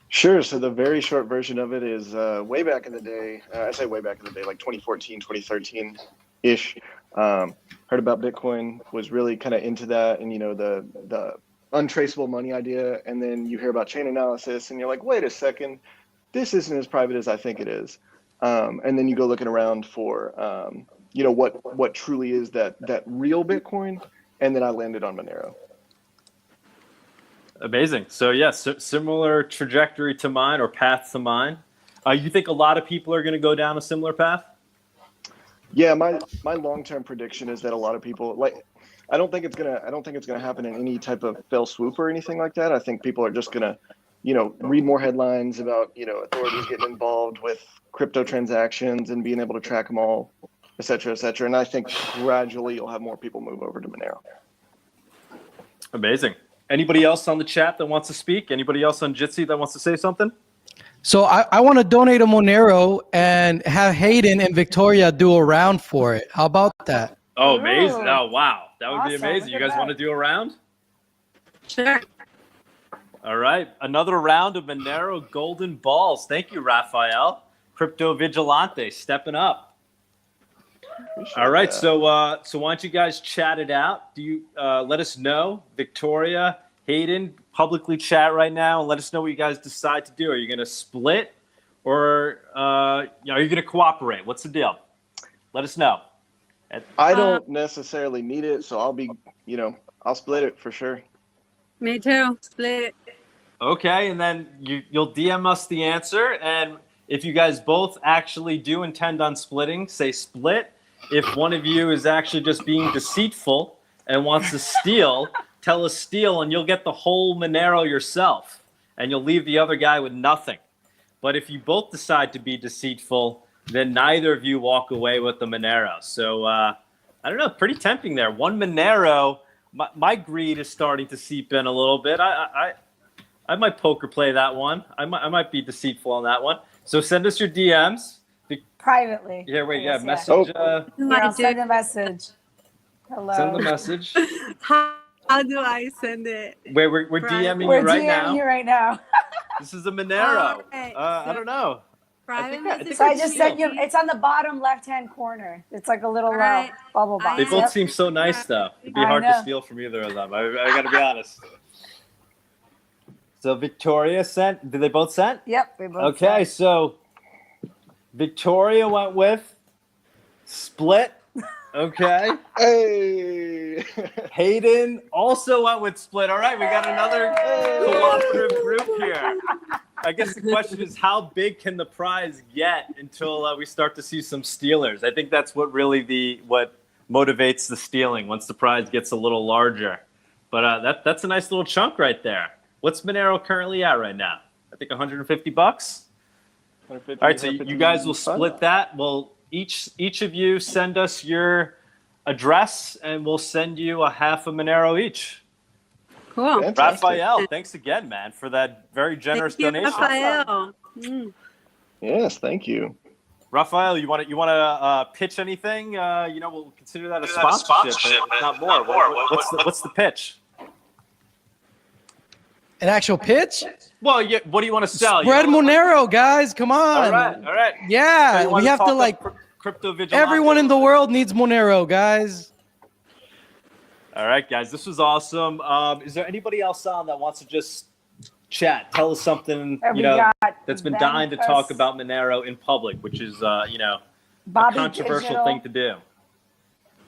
Sure. So the very short version of it is way back in the day. I say way back in the day, like 2014, 2013-ish. Heard about Bitcoin, was really kind of into that, and the untraceable money idea. And then you hear about chain analysis, and you're like, wait a second, this isn't as private as I think it is. And then you go looking around for what truly is that real Bitcoin, and then I landed on Monero. Amazing. So yes, similar trajectory to mine, or path to mine. You think a lot of people are going to go down a similar path? Yeah, my long-term prediction is that a lot of people I don't think it's gonna happen in any type of fell swoop or anything like that. I think people are just gonna, read more headlines about, authorities getting involved with crypto transactions and being able to track them all, et cetera, et cetera. And I think gradually you'll have more people move over to Monero. Amazing. Anybody else on the chat that wants to speak? Anybody else on Jitsi that wants to say something? So I want to donate a Monero and have Hayden and Victoria do a round for it. How about that? Oh, amazing. Ooh. Oh, wow. That would be Awesome. amazing. You guys want to do a round? Sure. All right. Another round of Monero golden balls. Thank you, Rafael. Crypto Vigilante, stepping up. All right. So why don't you guys chat it out? Do you let us know, Victoria, Hayden, publicly chat right now, and let us know what you guys decide to do. Are you going to split, or are you going to cooperate? What's the deal? Let us know. I don't necessarily need it, so I'll be, I'll split it for sure. Me too. Split. Okay, and then you'll DM us the answer, and if you guys both actually do intend on splitting, say split. If one of you is actually just being deceitful and wants to steal, tell us steal, and you'll get the whole Monero yourself, and you'll leave the other guy with nothing. But if you both decide to be deceitful, then neither of you walk away with the Monero. So I don't know, pretty tempting there. One Monero, my greed is starting to seep in a little bit. I might poker play that one. I might be deceitful on that one. So send us your DMs. Privately. Yeah, wait, yeah, Yes, message. Here, I'll send a message. Hello. Send the message. How do I send it? Wait, we're DMing you right now. you right now. This is a Monero. Okay, I don't know. Private I think message. So I just sent you. It's on the bottom left-hand corner. It's like a little Alright. bubble box. They both Yep. seem so nice, though. It'd be I hard to know. steal from either of them. I got to be honest. So Victoria sent. Did they both send? Yep. We both Okay, sent. so Victoria went with split. Okay. Hey! Hayden also went with split. All right, we got another cooperative group here. I guess the question is, how big can the prize get until we start to see some stealers? I think that's what really what motivates the stealing, once the prize gets a little larger. But that's a nice little chunk right there. What's Monero currently at right now? I think $150. All right, so you guys will split that. Well, each of you send us your address, and we'll send you a half a Monero each. Cool. Fantastic. Raphael, thanks again, man, for that very generous Thank you, donation. Rafael. Mm. Yes, thank you. Raphael, you want to pitch anything? We'll consider that a sponsorship, but not more. What's the pitch? An actual pitch? Well, what do you want to sell? Spread Monero, guys. Come on. All right. Yeah, So we have to like. crypto vigilante. Everyone in the world needs Monero, guys. All right, guys, this was awesome. Is there anybody else on that wants to just chat? Tell us something We got that's been Ben, dying to Chris, talk about Monero in public, which is a Bobby controversial Digital. thing to do.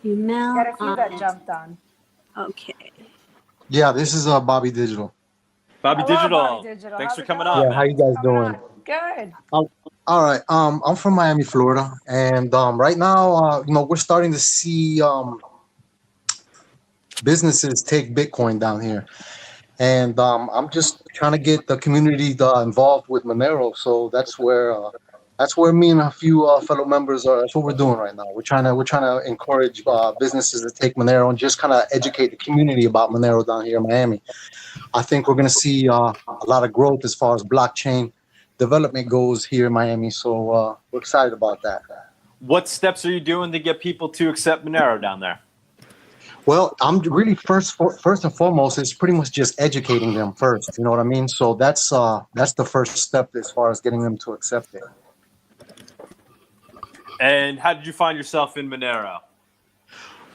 Email. Got a few that jumped on. Okay. Yeah, this is Bobby Digital. Bobby Hello, Digital. Bobby Digital. Thanks How's for it coming going? on. Yeah, how you guys doing? Good. All right. I'm from Miami, Florida, and right now, we're starting to see businesses take Bitcoin down here, and I'm just trying to get the community involved with Monero. So that's where me and a few fellow members are. That's what we're doing right now. We're trying to encourage businesses to take Monero and just kind of educate the community about Monero down here in Miami. I think we're going to see a lot of growth as far as blockchain development goes here in Miami. So we're excited about that. What steps are you doing to get people to accept Monero down there? Well, I'm really first and foremost is pretty much just educating them first. You know what I mean? So that's the first step as far as getting them to accept it. And how did you find yourself in Monero?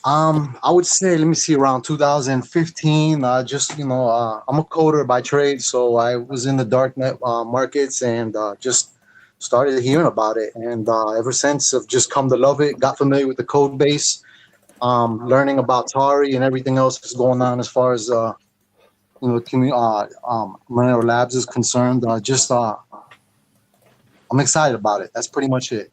I would say, let me see, around 2015. I'm a coder by trade, so I was in the darknet markets and just started hearing about it. And ever since, I've just come to love it. Got familiar with the code base, learning about Tari and everything else that's going on as far as Monero Labs is concerned. I'm excited about it. That's pretty much it.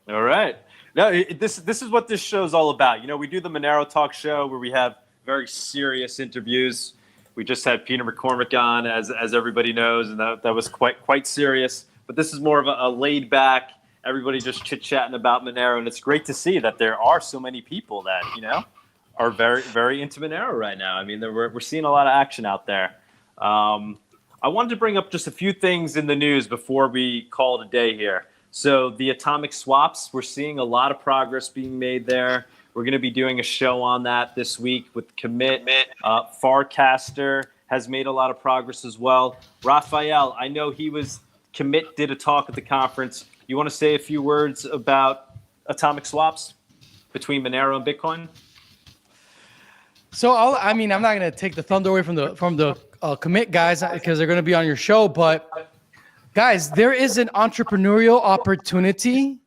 All right. No, this is what this show is all about. We do the Monero Talk show where we have very serious interviews. We just had Peter McCormick on, as everybody knows, and that was quite serious. But this is more of a laid back, everybody just chit chatting about Monero, and it's great to see that there are so many people that are very, very into Monero right now. I mean, we're seeing a lot of action out there. I wanted to bring up just a few things in the news before we call it a day here. So the atomic swaps, we're seeing a lot of progress being made there. We're going to be doing a show on that this week with Commit. Farcaster has made a lot of progress as well. Rafael, I know Commit did a talk at the conference. You want to say a few words about atomic swaps between Monero and Bitcoin? So I'm not going to take the thunder away from the Commit guys because they're going to be on your show, but guys, there is an entrepreneurial opportunity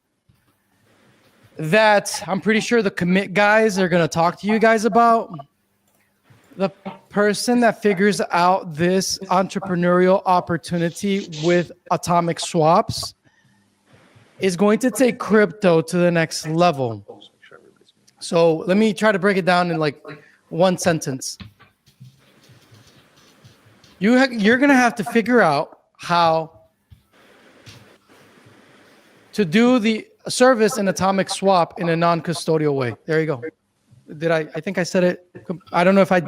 that I'm pretty sure the Commit guys are going to talk to you guys about. The person that figures out this entrepreneurial opportunity with atomic swaps is going to take crypto to the next level. So let me try to break it down in like one sentence. You're going to have to figure out how to do the service and atomic swap in a non-custodial way. There you go. I think I said it. I don't know if I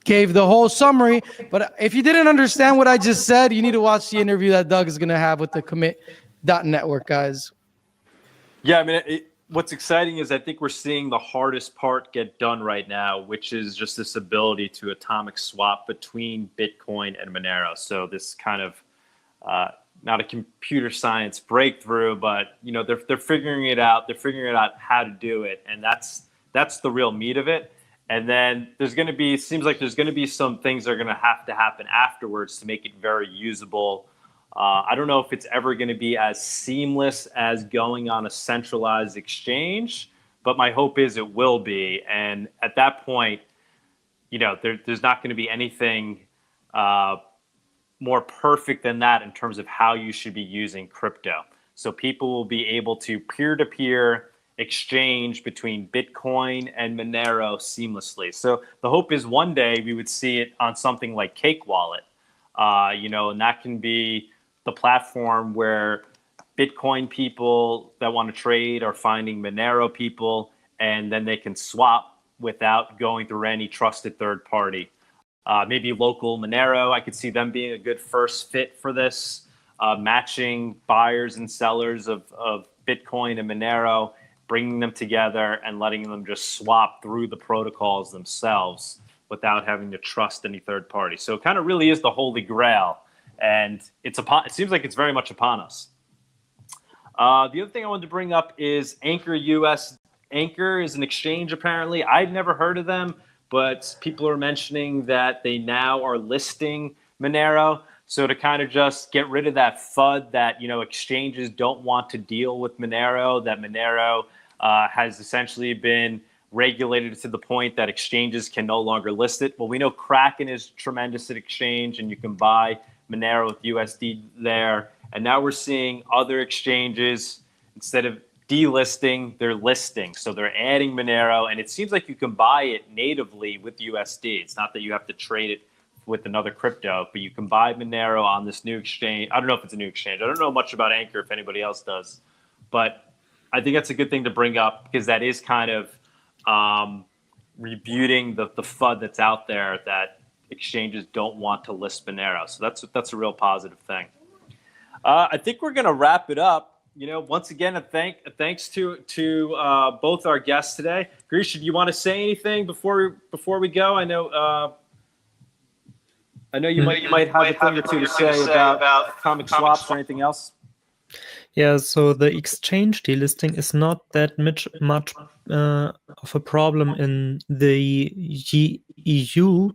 gave the whole summary, but if you didn't understand what I just said, you need to watch the interview that Doug is going to have with the Commit.network guys. Yeah, I mean, what's exciting is I think we're seeing the hardest part get done right now, which is just this ability to atomic swap between Bitcoin and Monero. So this kind of not a computer science breakthrough, but they're figuring it out. They're figuring out how to do it, and that's the real meat of it. And then seems like there's going to be some things that are going to happen afterwards to make it very usable. I don't know if it's ever going to be as seamless as going on a centralized exchange, but my hope is it will be. And at that point, there's not going to be anything more perfect than that in terms of how you should be using crypto. So people will be able to peer-to-peer exchange between Bitcoin and Monero seamlessly. So the hope is one day we would see it on something like Cake Wallet, and that can be the platform where Bitcoin people that want to trade are finding Monero people, and then they can swap without going through any trusted third party. Maybe local Monero, I could see them being a good first fit for this, matching buyers and sellers of Bitcoin and Monero, bringing them together and letting them just swap through the protocols themselves without having to trust any third party. So it kind of really is the holy grail, and it seems like it's very much upon us. The other thing I wanted to bring up is Anchor US. Anchor is an exchange, apparently. I've never heard of them, but people are mentioning that they now are listing Monero. So to kind of just get rid of that FUD that, exchanges don't want to deal with Monero, that Monero has essentially been regulated to the point that exchanges can no longer list it. Well, we know Kraken is tremendous at exchange, and you can buy Monero with USD there. And now we're seeing other exchanges, instead of delisting, they're listing. So they're adding Monero, and it seems like you can buy it natively with USD. It's not that you have to trade it with another crypto, but you can buy Monero on this new exchange. I don't know if it's a new exchange. I don't know much about Anchor, if anybody else does. But I think that's a good thing to bring up, because that is kind of rebutting the FUD that's out there that exchanges don't want to list Monero. So that's a real positive thing. I think we're going to wrap it up. Once again, thanks to both our guests today. Grisha, do you want to say anything before we go? I know you might have a thing or two to say about atomic swaps or anything else. Yeah, so the exchange delisting is not that much of a problem in the EU.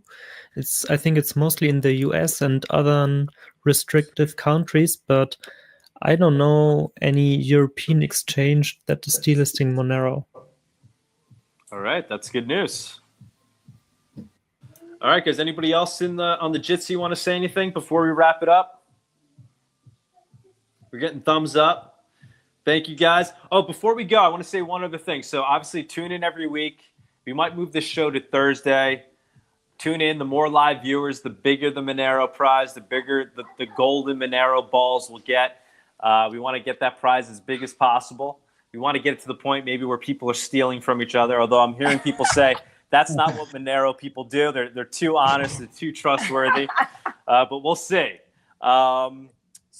I think it's mostly in the US and other restrictive countries, but I don't know any European exchange that is delisting Monero. All right, that's good news. All right, guys. Anybody else on the Jitsi want to say anything before we wrap it up? We're getting thumbs up. Thank you, guys. Oh, before we go, I want to say one other thing. So obviously, tune in every week. We might move this show to Thursday. Tune in. The more live viewers, the bigger the Monero prize, the bigger the golden Monero balls will get. We want to get that prize as big as possible. We want to get it to the point maybe where people are stealing from each other, although I'm hearing people say that's not what Monero people do. They're too honest, they're too trustworthy, but we'll see. So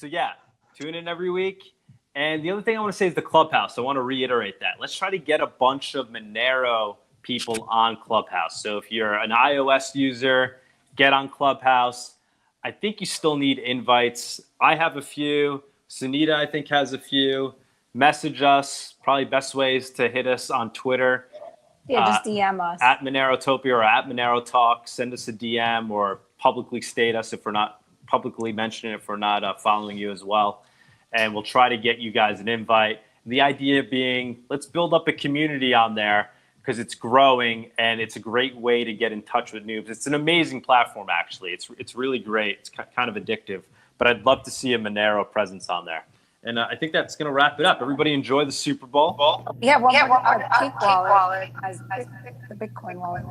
yeah, tune in every week. And the other thing I want to say is the Clubhouse. I want to reiterate that. Let's try to get a bunch of Monero people on Clubhouse. So if you're an iOS user, get on Clubhouse. I think you still need invites. I have a few. Sunita, I think, has a few. Message us. Probably best ways to hit us on Twitter. Yeah, just DM us. At Monerotopia or at Monero Talk. Send us a DM or publicly state us if we're not publicly mentioning it, if we're not following you as well. And we'll try to get you guys an invite. The idea being, let's build up a community on there because it's growing and it's a great way to get in touch with noobs. It's an amazing platform, actually. It's really great. It's kind of addictive. But I'd love to see a Monero presence on there. And I think that's going to wrap it up. Everybody enjoy the Super Bowl. Yeah, Cake Wallet has the Bitcoin wallet.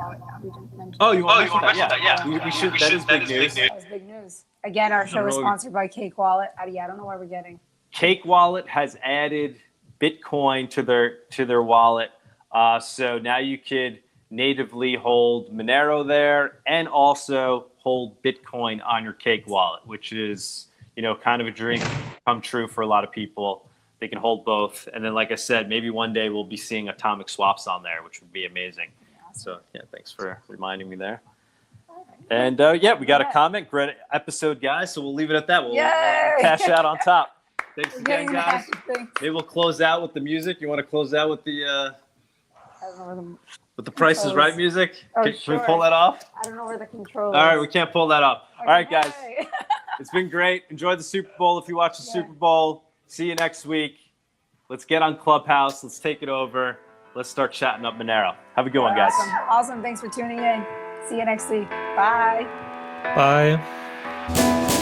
We didn't mention. Oh, you want to mention that? Yeah. We should. That is big news. That was big news. Again, our show is sponsored by Cake Wallet. I don't know where we're getting. Cake Wallet has added Bitcoin to their wallet. So now you could natively hold Monero there and also hold Bitcoin on your Cake Wallet, which is, kind of a dream come true for a lot of people. They can hold both. And then, like I said, maybe one day we'll be seeing atomic swaps on there, which would be amazing. So, yeah, thanks for reminding me there. And, we got a comment. Great episode, guys. So we'll leave it at that. We'll cash out on top. Thanks again, guys. Maybe we'll close out with the music. You want to close out with the Price is Right music? Can we pull that off? I don't know where the control is. All right, we can't pull that off. All right, guys. It's been great. Enjoy the Super Bowl if you watch the Super Bowl. See you next week. Let's get on Clubhouse. Let's take it over. Let's start chatting up Monero. Have a good one, guys. Awesome. Thanks for tuning in. See you next week. Bye. Bye.